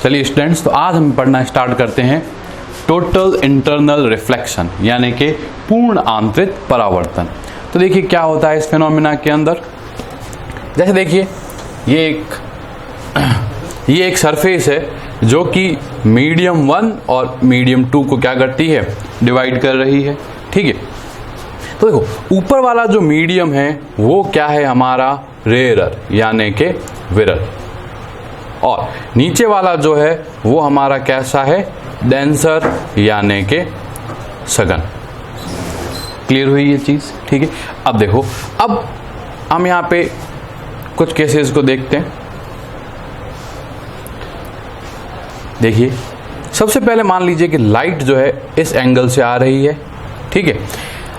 चलिए स्टूडेंट्स, तो आज हम पढ़ना स्टार्ट करते हैं टोटल इंटरनल रिफ्लेक्शन यानी कि पूर्ण आंतरिक परावर्तन। तो देखिए क्या होता है इस फिनोमिना के अंदर। जैसे देखिए ये एक सरफेस है जो कि मीडियम 1 और मीडियम 2 को क्या करती है, डिवाइड कर रही है। ठीक है, तो देखो ऊपर वाला जो मीडियम है वो क्या है, हमारा रेयरर यानी कि विरल, और नीचे वाला जो है वो हमारा कैसा है, डेंसर यानी कि सघन। क्लियर हुई ये चीज? ठीक है, अब देखो, अब हम यहाँ पे कुछ केसेस को देखते हैं। देखिए सबसे पहले मान लीजिए कि लाइट जो है इस एंगल से आ रही है, ठीक है,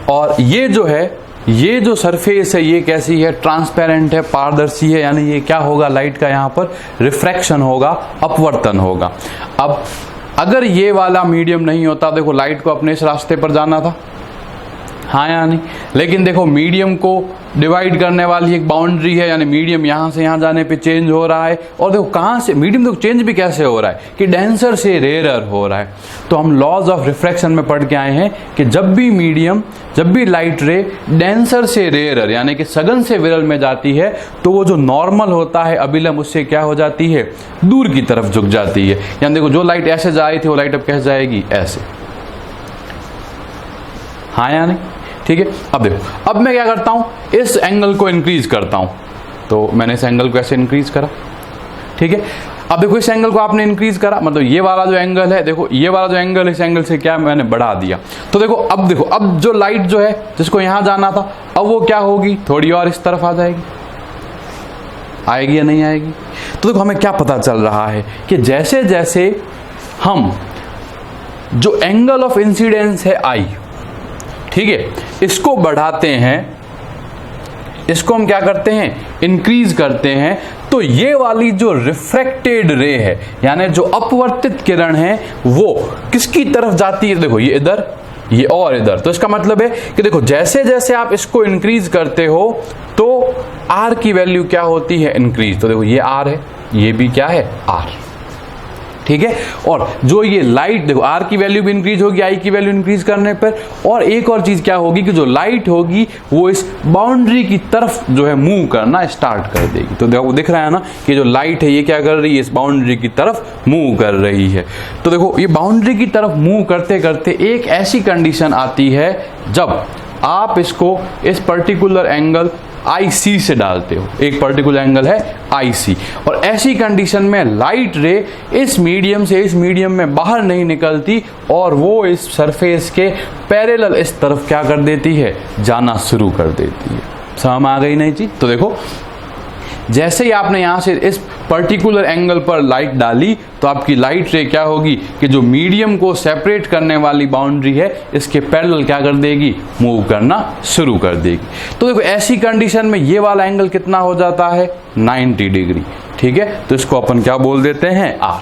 और ये जो है, ये जो सरफेस है ये कैसी है, ट्रांसपेरेंट है, पारदर्शी है, यानी ये क्या होगा, लाइट का यहाँ पर रिफ्रैक्शन होगा, अपवर्तन होगा। अब अगर ये वाला मीडियम नहीं होता, देखो लाइट को अपने इस रास्ते पर जाना था, हाँ या नहीं, लेकिन देखो मीडियम को डिवाइड करने वाली एक बाउंड्री है, यानी मीडियम यहाँ से यहाँ जाने पे चेंज हो रहा है। और देखो कहाँ से मीडियम, देखो चेंज भी कैसे हो रहा है कि डेंसर से रेयरर हो रहा है। तो हम लॉज ऑफ रिफ्रैक्शन में पढ़ के आए हैं कि जब भी लाइट रे डेंसर से रेयरर यानी कि सघन से विरल में जाती है तो वो जो नॉर्मल होता है अभिलंब, उससे क्या हो जाती है, दूर की तरफ झुक जाती है। यानी देखो जो लाइट ऐसे जा रही थी वो लाइट अब कैसे जाएगी, ऐसे, हाँ या नहीं। ठीक है, अब देखो, अब मैं क्या करता हूं, इस एंगल को इंक्रीज करता हूं। तो मैंने इस एंगल को ऐसे इंक्रीज करा, ठीक है। अब देखो इस एंगल को आपने इंक्रीज करा, मतलब ये वाला जो एंगल है, देखो ये वाला जो एंगल है, इस एंगल से क्या मैंने बढ़ा दिया। तो देखो अब जो लाइट जो है जिसको यहां जाना था, अब वो क्या होगी, थोड़ी और इस तरफ आ जाएगी, आएगी या नहीं आएगी। तो देखो हमें क्या पता चल रहा है कि जैसे जैसे हम जो एंगल ऑफ इंसिडेंस है आई, ठीक है, इसको बढ़ाते हैं, इसको हम क्या करते हैं, इंक्रीज करते हैं, तो ये वाली जो रिफ्रैक्टेड रे है यानी जो अपवर्तित किरण है वो किसकी तरफ जाती है, देखो ये इधर, ये और इधर। तो इसका मतलब है कि देखो जैसे जैसे आप इसको इंक्रीज करते हो तो आर की वैल्यू क्या होती है, इंक्रीज। तो देखो ये आर है, ये भी क्या है, आर, ठीक है। और जो ये लाइट, देखो आर की वैल्यू भी इंक्रीज होगी आई की वैल्यू इंक्रीज करने पर। और एक और चीज क्या होगी कि जो लाइट होगी वो इस बाउंड्री की तरफ जो है मूव करना स्टार्ट कर देगी। तो देखो दिख रहा है ना कि जो लाइट है ये क्या कर रही है, इस बाउंड्री की तरफ मूव कर रही है। तो देखो ये बाउंड्री की तरफ मूव करते करते एक ऐसी कंडीशन आती है जब आप इसको इस पर्टिकुलर एंगल IC से डालते हो, एक पर्टिकुलर एंगल है IC, और ऐसी कंडीशन में लाइट रे इस मीडियम से इस मीडियम में बाहर नहीं निकलती और वो इस सरफेस के पैरेलल इस तरफ क्या कर देती है, जाना शुरू कर देती है। समझ आ गई नहीं चीज? तो देखो जैसे ही आपने यहां से इस पर्टिकुलर एंगल पर लाइट डाली तो आपकी लाइट रे क्या होगी कि जो मीडियम को सेपरेट करने वाली बाउंड्री है इसके पैरेलल क्या कर देगी, मूव करना शुरू कर देगी। तो देखो ऐसी कंडीशन में ये वाला एंगल कितना हो जाता है, 90 डिग्री, ठीक है। तो इसको अपन क्या बोल देते हैं, आर,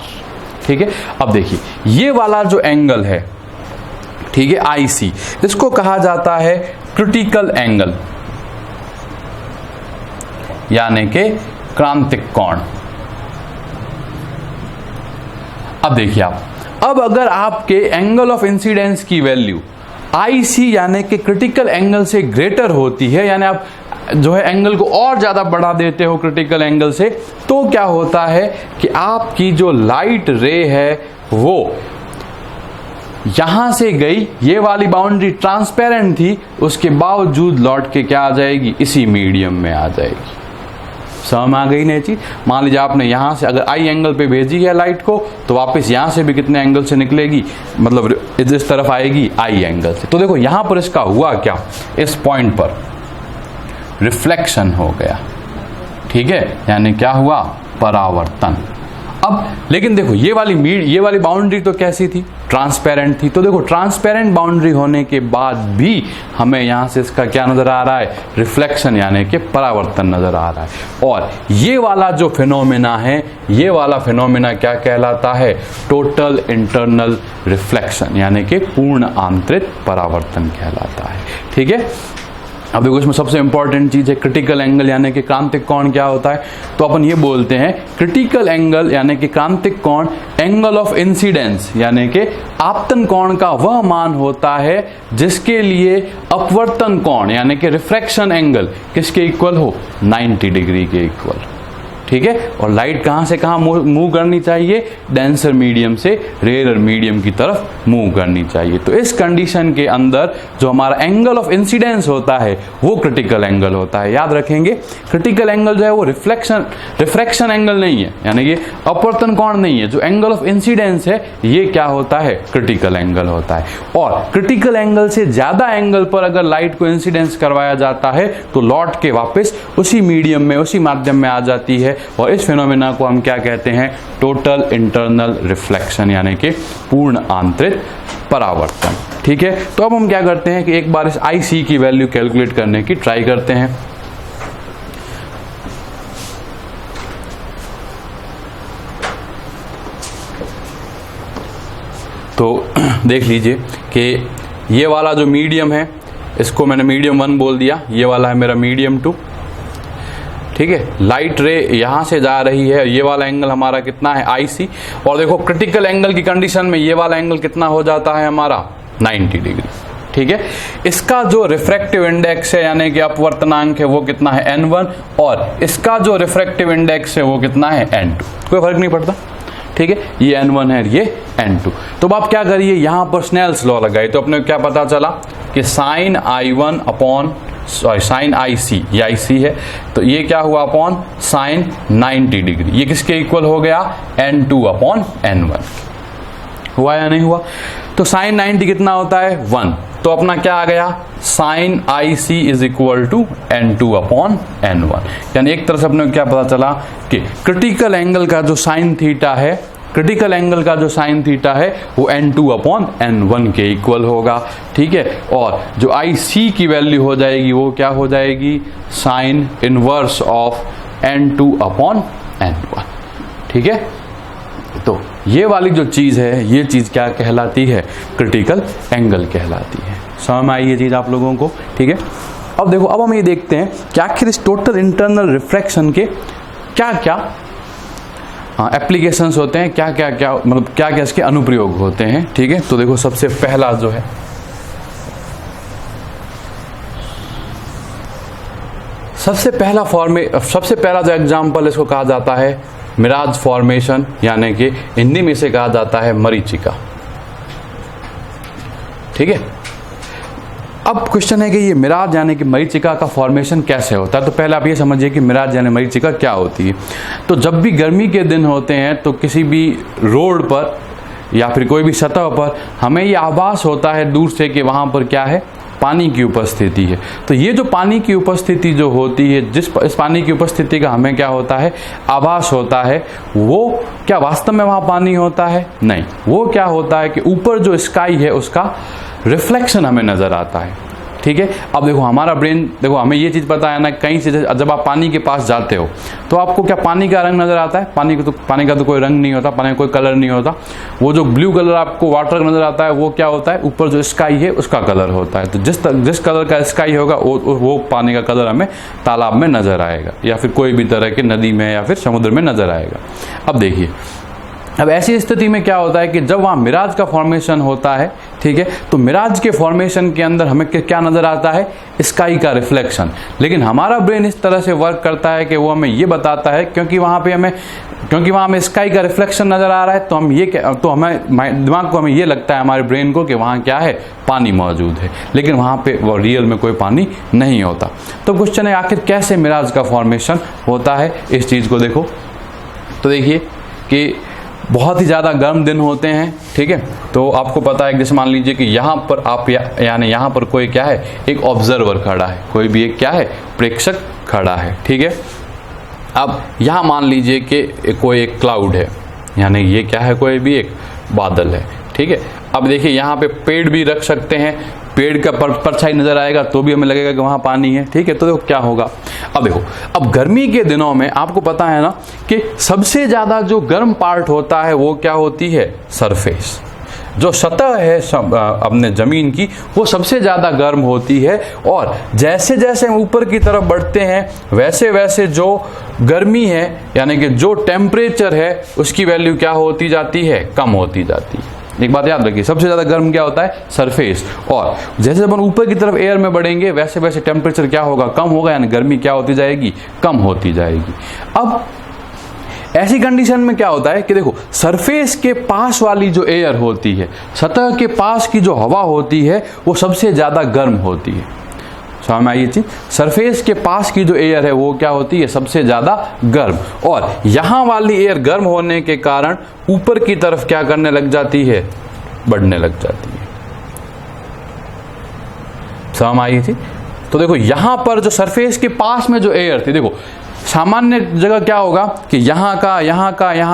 ठीक है। अब देखिए ये वाला जो एंगल है, ठीक है, IC, इसको कहा जाता है क्रिटिकल एंगल यानी कि क्रांतिक कोण। अब देखिए अब अगर आपके एंगल ऑफ इंसिडेंस की वैल्यू IC यानी कि क्रिटिकल एंगल से ग्रेटर होती है, यानी आप जो है एंगल को और ज्यादा बढ़ा देते हो क्रिटिकल एंगल से, तो क्या होता है कि आपकी जो लाइट रे है वो यहां से गई, ये वाली बाउंड्री ट्रांसपेरेंट थी, उसके बावजूद लौट के क्या आ जाएगी, इसी मीडियम में आ जाएगी। समझ आ गई नहीं चीज? मान लीजिए आपने यहां से अगर आई एंगल पे भेजी है लाइट को, तो वापस यहां से भी कितने एंगल से निकलेगी, मतलब इस तरफ आएगी आई एंगल से। तो देखो यहां पर इसका हुआ क्या, इस पॉइंट पर रिफ्लेक्शन हो गया, ठीक है, यानी क्या हुआ, परावर्तन। अब लेकिन देखो ये वाली बाउंड्री तो कैसी थी, ट्रांसपेरेंट थी। तो देखो ट्रांसपेरेंट बाउंड्री होने के बाद भी हमें यहां से इसका क्या नजर आ रहा है, रिफ्लेक्शन यानी कि परावर्तन नजर आ रहा है। और ये वाला जो फिनोमेना है, ये वाला फिनोमेना क्या कहलाता है, टोटल इंटरनल रिफ्लेक्शन यानी कि पूर्ण आंतरिक परावर्तन कहलाता है, ठीक है। अब देखो इसमें सबसे इंपॉर्टेंट चीज है क्रिटिकल एंगल यानी कि क्रांतिक कोण क्या होता है। तो अपन ये बोलते हैं क्रिटिकल एंगल यानी कि क्रांतिक कोण एंगल ऑफ इंसिडेंस यानी कि आपतन कोण का वह मान होता है जिसके लिए अपवर्तन कोण यानी कि रिफ्रैक्शन एंगल किसके इक्वल हो, 90 डिग्री के इक्वल। ठीक है, और लाइट कहां से कहां मूव करनी चाहिए, डेंसर मीडियम से रेयर मीडियम की तरफ मूव करनी चाहिए। तो इस कंडीशन के अंदर जो हमारा एंगल ऑफ इंसिडेंस होता है वो क्रिटिकल एंगल होता है। याद रखेंगे, क्रिटिकल एंगल जो है वो रिफ्रैक्शन एंगल नहीं है, यानी कि अपवर्तन कोण नहीं है। जो एंगल ऑफ इंसिडेंस है ये क्या होता है, क्रिटिकल एंगल होता है। और क्रिटिकल एंगल से ज्यादा एंगल पर अगर लाइट को इंसिडेंस करवाया जाता है तो लौट के वापस उसी मीडियम में, उसी माध्यम में आ जाती है, और इस फिनोमेना को हम क्या कहते हैं, टोटल इंटरनल रिफ्लेक्शन यानी कि पूर्ण आंतरिक परावर्तन। ठीक है, तो अब हम क्या करते हैं कि एक बार इस IC की वैल्यू कैलकुलेट करने की ट्राई करते हैं। तो देख लीजिए कि ये वाला जो मीडियम है इसको मैंने मीडियम 1 बोल दिया, ये वाला है मेरा मीडियम 2। ठीक है, लाइट रे यहां से जा रही है, ये वाला एंगल हमारा कितना है, IC। और देखो क्रिटिकल एंगल की कंडीशन में ये वाला एंगल कितना हो जाता है हमारा, 90 डिग्री। ठीक है, इसका जो रिफ्रैक्टिव इंडेक्स है यानी कि अपवर्तनांक है वो कितना है, N1, और इसका जो रिफ्रैक्टिव इंडेक्स है वो कितना है, N2। कोई फर्क नहीं पड़ता। ठीक है, ये N1 है, ये N2। तो आप क्या करिए, यहां पर स्नेल्स लॉ लगाइए। तो अपने क्या पता चला कि साइन IC, ये IC है, तो ये क्या हुआ अपॉन साइन 90 डिग्री, ये किसके इक्वल हो गया, N2 अपॉन N1। हुआ या नहीं हुआ? तो साइन 90 कितना होता है, 1। तो अपना क्या आ गया, sine IC is equal to N2 upon N1। यानी एक तरह से अपने क्या पता चला कि क्रिटिकल एंगल का जो साइन थीटा है, क्रिटिकल एंगल का जो साइन थीटा है वो N2 अपॉन N1 के इक्वल होगा। ठीक है, और जो IC की वैल्यू हो जाएगी वो क्या हो जाएगी, sine inverse of N2 upon N1। ठीक है, तो ये वाली जो चीज है ये चीज क्या कहलाती है, क्रिटिकल एंगल कहलाती है। समझ में आई ये चीज आप लोगों को? ठीक है, अब देखो, अब हम ये देखते हैं कि आखिर इस टोटल इंटरनल रिफ्रैक्शन के क्या क्या एप्लीकेशंस होते हैं, क्या क्या मतलब क्या क्या इसके अनुप्रयोग होते हैं। ठीक है, तो देखो सबसे पहला जो है, सबसे पहला जो एग्जाम्पल इसको कहा जाता है मिराज फॉर्मेशन, यानी कि हिंदी में इसे कहा जाता है मरीचिका। ठीक है, अब क्वेश्चन है कि ये मिराज यानी कि मरीचिका का फॉर्मेशन कैसे होता है। तो पहले आप ये समझिए कि मिराज यानी मरीचिका क्या होती है। तो जब भी गर्मी के दिन होते हैं तो किसी भी रोड पर या फिर कोई भी सतह पर हमें ये आभास होता है दूर से कि वहाँ पर क्या है, पानी की उपस्थिति है। तो ये जो पानी की उपस्थिति जो होती है, इस पानी की उपस्थिति का हमें क्या होता है, आभास होता है। वो क्या वास्तव में वहाँ पानी होता है? नहीं, वो क्या होता है कि ऊपर जो स्काई है उसका रिफ्लेक्शन हमें नजर आता है। ठीक है, अब देखो हमारा ब्रेन, देखो हमें ये चीज पता है ना, कहीं से जब आप पानी के पास जाते हो तो आपको क्या पानी का रंग नजर आता है? पानी का तो कोई रंग नहीं होता, पानी का कोई कलर नहीं होता। वो जो ब्लू कलर आपको वाटर नजर आता है वो क्या होता है, ऊपर जो स्काई है उसका कलर होता है। तो जिस कलर का स्काई होगा वो पानी का कलर हमें तालाब में नजर आएगा, या फिर कोई भी तरह के नदी में या फिर समुद्र में नजर आएगा। अब देखिए, अब ऐसी स्थिति में क्या होता है कि जब वहाँ मिराज का फॉर्मेशन होता है, ठीक है, तो मिराज के फॉर्मेशन के अंदर हमें क्या नजर आता है, स्काई का रिफ्लेक्शन। लेकिन हमारा ब्रेन इस तरह से वर्क करता है कि वो हमें ये बताता है, क्योंकि वहाँ हमें स्काई का रिफ्लेक्शन नजर आ रहा है, तो हमें दिमाग को हमें ये लगता है, हमारे ब्रेन को, कि वहाँ क्या है, पानी मौजूद है। लेकिन वहाँ पे वो रियल में कोई पानी नहीं होता। तो क्वेश्चन है आखिर कैसे मिराज का फॉर्मेशन होता है, इस चीज को देखो। तो देखिए कि बहुत ही ज़्यादा गर्म दिन होते हैं, ठीक है, तो आपको पता है, जैसे मान लीजिए कि यहाँ पर आप यानी यहाँ पर कोई क्या है, एक ऑब्जर्वर खड़ा है, कोई भी एक क्या है, प्रेक्षक खड़ा है। ठीक है, अब यहाँ मान लीजिए कि कोई एक क्लाउड है, यानी ये क्या है, कोई भी एक बादल है। ठीक है, अब देखिए यहाँ पे पेड़ भी रख सकते हैं, पेड़ का परछाई नजर आएगा तो भी हमें लगेगा कि वहाँ पानी है। ठीक है, तो देखो क्या होगा। अब देखो, अब गर्मी के दिनों में आपको पता है ना कि सबसे ज़्यादा जो गर्म पार्ट होता है वो क्या होती है, सरफेस। जो सतह है अपने ज़मीन की वो सबसे ज़्यादा गर्म होती है, और जैसे जैसे हम ऊपर की तरफ बढ़ते हैं वैसे वैसे जो गर्मी है यानी कि जो टेम्परेचर है उसकी वैल्यू क्या होती जाती है, कम होती जाती है। एक बात याद रखिए, सबसे ज़्यादा गर्म क्या होता है, सरफेस, और जैसे अपन ऊपर की तरफ एयर में बढ़ेंगे वैसे वैसे टेम्परेचर क्या होगा, कम होगा, यानी गर्मी क्या होती जाएगी, कम होती जाएगी। अब ऐसी कंडीशन में क्या होता है कि देखो सरफेस के पास वाली जो एयर होती है, सतह के पास की जो हवा होती है वो सबसे ज़्यादा गर्म होती है। समझ में आई ये चीज, सरफेस के पास की जो एयर है वो क्या होती है, सबसे ज्यादा गर्म, और यहां वाली एयर गर्म होने के कारण ऊपर की तरफ क्या करने लग जाती है, बढ़ने लग जाती है। समझ में आई ये चीज। तो देखो यहां पर जो सरफेस के पास में जो एयर थी, देखो सामान्य जगह क्या होगा कि यहाँ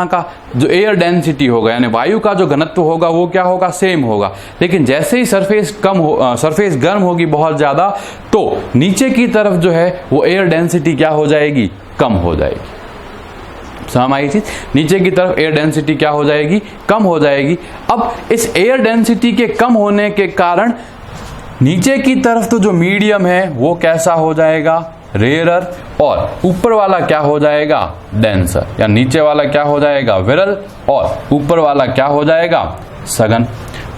का जो एयर डेंसिटी होगा यानी वायु का जो घनत्व होगा वो क्या होगा, सेम होगा। लेकिन जैसे ही सरफेस गर्म होगी बहुत ज़्यादा, तो नीचे की तरफ जो है वो एयर डेंसिटी क्या हो जाएगी, कम हो जाएगी। समझ आई चीज, नीचे की तरफ एयर डेंसिटी क्या हो जाएगी, कम हो जाएगी। अब इस एयर डेंसिटी के कम होने के कारण नीचे की तरफ तो जो मीडियम है वो कैसा हो जाएगा, रेयरर, और ऊपर वाला क्या हो जाएगा, डेंसर, या नीचे वाला क्या हो जाएगा, विरल, और ऊपर वाला क्या हो जाएगा, सघन।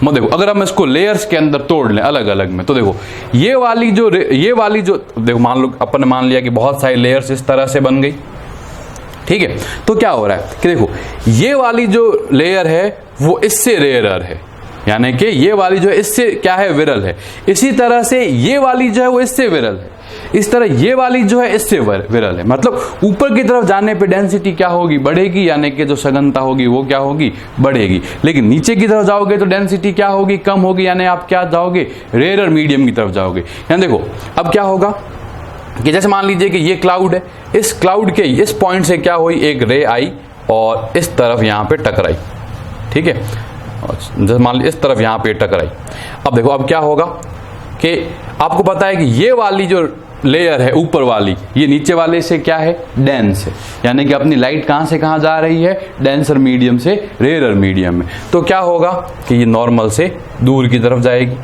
देखो अगर हम इसको लेयर्स के अंदर तोड़ लें अलग अलग में, तो देखो ये वाली जो देखो मान लो अपन ने मान लिया कि बहुत सारी लेयर्स इस तरह से बन गई, ठीक है। तो क्या हो रहा है कि देखो ये वाली जो लेयर है वो इससे रेयरर है, यानी कि ये वाली जो है इससे क्या है, विरल है। इसी तरह से ये वाली जो है वो इससे विरल है, इस तरह ये वाली जो है इससे विरल है। मतलब ऊपर की तरफ जाने पे डेंसिटी क्या होगी, बढ़ेगी, यानी कि जो सघनता होगी वो क्या होगी, बढ़ेगी। लेकिन नीचे की तरफ जाओगे तो डेंसिटी क्या होगी, कम होगी, यानी आप क्या जाओगे, रेयरर मीडियम की तरफ जाओगे। यानी देखो अब क्या होगा कि जैसे मान लीजिए कि ये क्लाउड है, इस क्लाउड के इस पॉइंट से क्या हुई, एक रे आई और इस तरफ यहाँ पे टकराई, ठीक है, जैसे मान लीजिए इस तरफ यहाँ पे टकराई। अब देखो अब क्या होगा कि आपको पता है कि ये वाली जो लेयर है ऊपर वाली, ये नीचे वाले से क्या है, डेंस है, यानी कि अपनी लाइट कहां से कहां जा रही है, डेंसर मीडियम से रेयरर मीडियम में। तो क्या होगा कि ये नॉर्मल से दूर की तरफ जाएगी,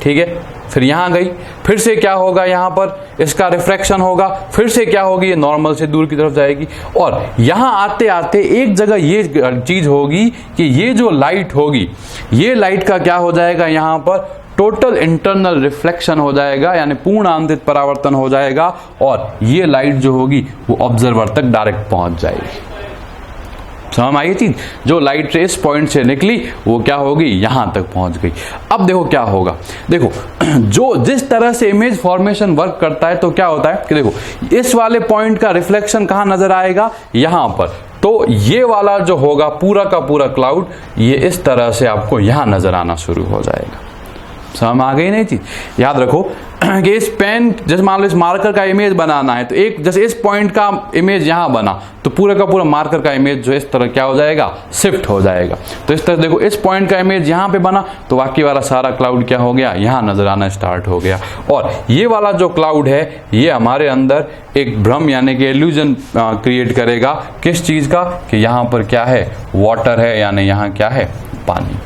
ठीक है। फिर यहां गई, फिर से क्या होगा, यहां पर इसका रिफ्रैक्शन होगा, फिर से क्या होगी, ये नॉर्मल से दूर की तरफ जाएगी। और यहां आते आते एक जगह ये चीज होगी कि ये जो लाइट होगी, ये लाइट का क्या हो जाएगा, यहां पर टोटल इंटरनल रिफ्लेक्शन हो जाएगा, यानी पूर्ण आंतरिक परावर्तन हो जाएगा, और ये लाइट जो होगी वो ऑब्जर्वर तक डायरेक्ट पहुंच जाएगी। समझ आई चीज, जो लाइट इस पॉइंट से निकली वो क्या होगी, यहां तक पहुंच गई। अब देखो क्या होगा, देखो जो जिस तरह से इमेज फॉर्मेशन वर्क करता है, तो क्या होता है कि देखो इस वाले पॉइंट का रिफ्लेक्शन कहां नजर आएगा, यहां पर। तो ये वाला जो होगा पूरा का पूरा क्लाउड, ये इस तरह से आपको यहां नजर आना शुरू हो जाएगा। समझ आ गई नहीं चीज, याद रखो कि इस पेन, जैसे मान लो इस मार्कर का इमेज बनाना है, तो एक जैसे इस पॉइंट का इमेज यहां बना, तो पूरा का पूरा मार्कर का इमेज जो इस तरह क्या हो जाएगा, शिफ्ट हो जाएगा। तो इस तरह देखो इस पॉइंट का इमेज यहां पे बना, तो बाकी वाला सारा क्लाउड क्या हो गया, यहां नजर आना स्टार्ट हो गया। और ये वाला जो क्लाउड है ये हमारे अंदर एक भ्रम यानी कि इल्यूजन क्रिएट करेगा, किस चीज का, कि यहां पर क्या है, वाटर है, यानी यहां क्या है, पानी,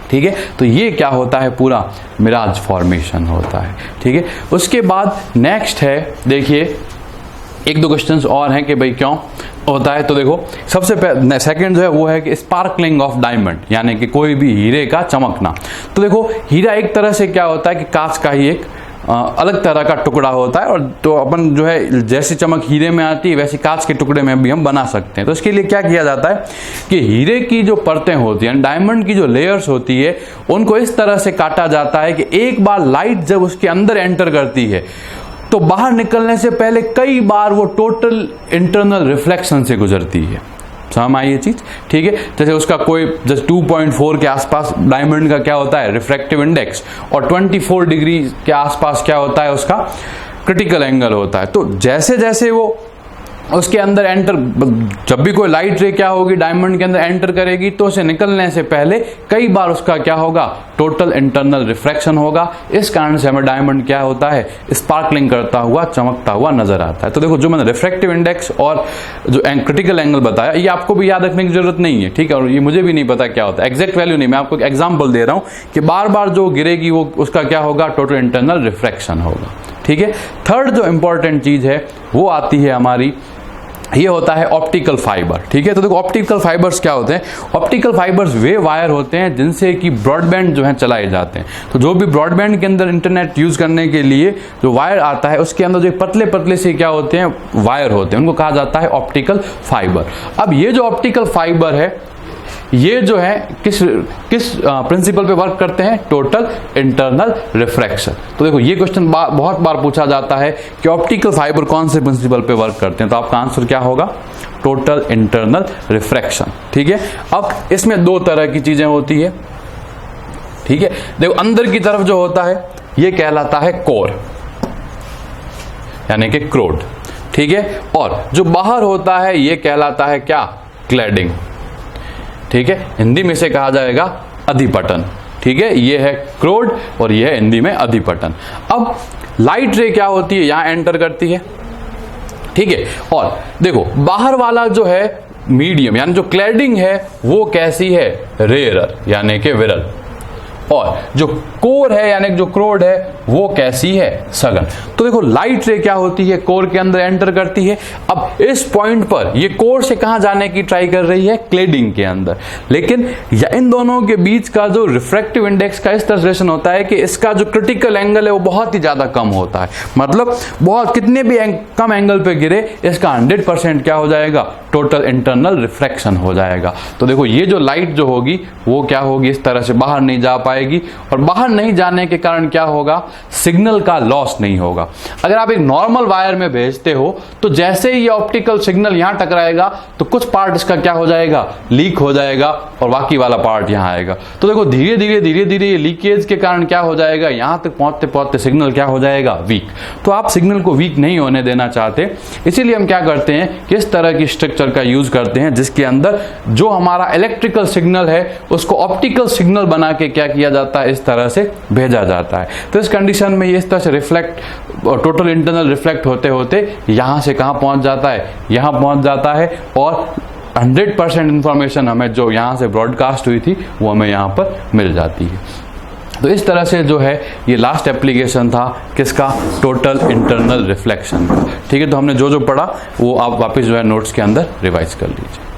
ठीक है। तो ये क्या होता है, पूरा मिराज फॉर्मेशन होता है, ठीक है। उसके बाद नेक्स्ट है, देखिए एक दो क्वेश्चंस और हैं कि भाई क्यों होता है। तो देखो सबसे सेकंड जो है वो है कि स्पार्कलिंग ऑफ डायमंड, यानी कि कोई भी हीरे का चमकना। तो देखो हीरा एक तरह से क्या होता है कि कांच का ही एक अलग तरह का टुकड़ा होता है, और तो अपन जो है जैसी चमक हीरे में आती है वैसी कांच के टुकड़े में भी हम बना सकते हैं। तो इसके लिए क्या किया जाता है कि हीरे की जो परतें होती हैं, डायमंड की जो लेयर्स होती है, उनको इस तरह से काटा जाता है कि एक बार लाइट जब उसके अंदर एंटर करती है तो बाहर निकलने से पहले कई बार वो टोटल इंटरनल रिफ्लेक्शन से गुजरती है। समझ आई ये चीज, ठीक है। जैसे उसका कोई जैसे 2.4 के आसपास डायमंड का क्या होता है, रिफ्रैक्टिव इंडेक्स, और 24 डिग्री के आसपास क्या होता है उसका क्रिटिकल एंगल होता है। तो जैसे जैसे वो उसके अंदर एंटर, जब भी कोई लाइट रे क्या होगी डायमंड के अंदर एंटर करेगी तो उसे निकलने से पहले कई बार उसका क्या होगा, टोटल इंटरनल रिफ्रैक्शन होगा। इस कारण से हमें डायमंड क्या होता है, स्पार्कलिंग करता हुआ, चमकता हुआ नजर आता है। तो देखो जो मैंने रिफ्रैक्टिव इंडेक्स और जो क्रिटिकल एंगल बताया, ये आपको भी याद रखने की जरूरत नहीं है, ठीक है, और ये मुझे भी नहीं पता क्या होता है, एग्जैक्ट वैल्यू नहीं, मैं आपको एक एग्जाम्पल दे रहा हूं कि बार बार जो गिरेगी वो उसका क्या होगा, टोटल इंटरनल रिफ्रैक्शन होगा। ठीक है, थर्ड जो इंपॉर्टेंट चीज है वो आती है हमारी, ये होता है ऑप्टिकल फाइबर। ठीक है, तो देखो ऑप्टिकल फाइबर्स क्या होते हैं, ऑप्टिकल फाइबर्स वे वायर होते हैं जिनसे कि ब्रॉडबैंड जो है चलाए जाते हैं। तो जो भी ब्रॉडबैंड के अंदर इंटरनेट यूज करने के लिए जो वायर आता है उसके अंदर जो पतले पतले से क्या होते हैं, वायर होते हैं, उनको कहा जाता है ऑप्टिकल फाइबर। अब ये जो ऑप्टिकल फाइबर है ये जो है किस प्रिंसिपल पे वर्क करते हैं, टोटल इंटरनल रिफ्रैक्शन। तो देखो ये क्वेश्चन बहुत बार पूछा जाता है कि ऑप्टिकल फाइबर कौन से प्रिंसिपल पे वर्क करते हैं, तो आपका आंसर क्या होगा, टोटल इंटरनल रिफ्रैक्शन। ठीक है, अब इसमें दो तरह की चीजें होती है। ठीक है, देखो अंदर की तरफ जो होता है ये कहलाता है कोर, यानी कि क्रोड। ठीक है, और जो बाहर होता है ये कहलाता है क्या, क्लैडिंग। ठीक है, हिंदी में से कहा जाएगा अधिपटन। ठीक है, ये है क्रोड और ये है हिंदी में अधिपटन। अब लाइट रे क्या होती है, यहां एंटर करती है। ठीक है, और देखो बाहर वाला जो है मीडियम यानी जो क्लैडिंग है वो कैसी है, रेयरर यानी कि विरल, और जो कोर है यानी जो क्रोड है वो कैसी है, सघन। तो देखो लाइट रे क्या होती है, कोर के अंदर एंटर करती है। अब इस पॉइंट पर ये कोर से कहां जाने की ट्राई कर रही है, क्लेडिंग के अंदर, लेकिन इन दोनों के बीच का जो रिफ्रैक्टिव इंडेक्स का इस तरह रिलेशन होता है कि इसका जो क्रिटिकल एंगल है वो बहुत ही ज्यादा कम होता है। मतलब बहुत कितने भी कम एंगल पे गिरे इसका 100% क्या हो जाएगा, टोटल इंटरनल रिफ्रैक्शन हो जाएगा। तो देखो ये जो लाइट जो होगी वो क्या होगी, इस तरह से बाहर नहीं जा पाएगी, और बाहर नहीं जाने के कारण क्या होगा, सिग्नल का लॉस नहीं होगा। अगर आप एक नॉर्मल वायर में भेजते हो तो जैसे ही ये ऑप्टिकल सिग्नल यहां टकराएगा तो कुछ पार्ट इसका क्या हो जाएगा, लीक हो जाएगा, और बाकी वाला पार्ट यहां आएगा। तो देखो धीरे धीरे ये लीकेज के कारण क्या हो जाएगा, यहां तक पहुंचते पहुंचते सिग्नल क्या हो जाएगा, वीक। तो आप सिग्नल को वीक नहीं होने देना चाहते, इसीलिए हम क्या करते हैं, किस तरह की स्ट्रक्चर का यूज करते हैं जिसके अंदर जो हमारा इलेक्ट्रिकल सिग्नल है उसको ऑप्टिकल सिग्नल बना के क्या किया जाता है, इस तरह से भेजा जाता है। तो इस कंडीशन में ये इस तरह से रिफ्लेक्ट, टोटल इंटरनल रिफ्लेक्ट होते होते यहां से कहां पहुंच जाता है, यहां पहुंच जाता है, और 100% इंफॉर्मेशन हमें जो यहां से ब्रॉडकास्ट हुई थी वो हमें यहां पर मिल जाती है। तो इस तरह से जो है ये लास्ट एप्लीकेशन था किसका, टोटल इंटरनल रिफ्लेक्शन का। ठीक है, तो हमने जो जो पढ़ा वो आप वापस जो है नोट्स के अंदर रिवाइज कर लीजिए।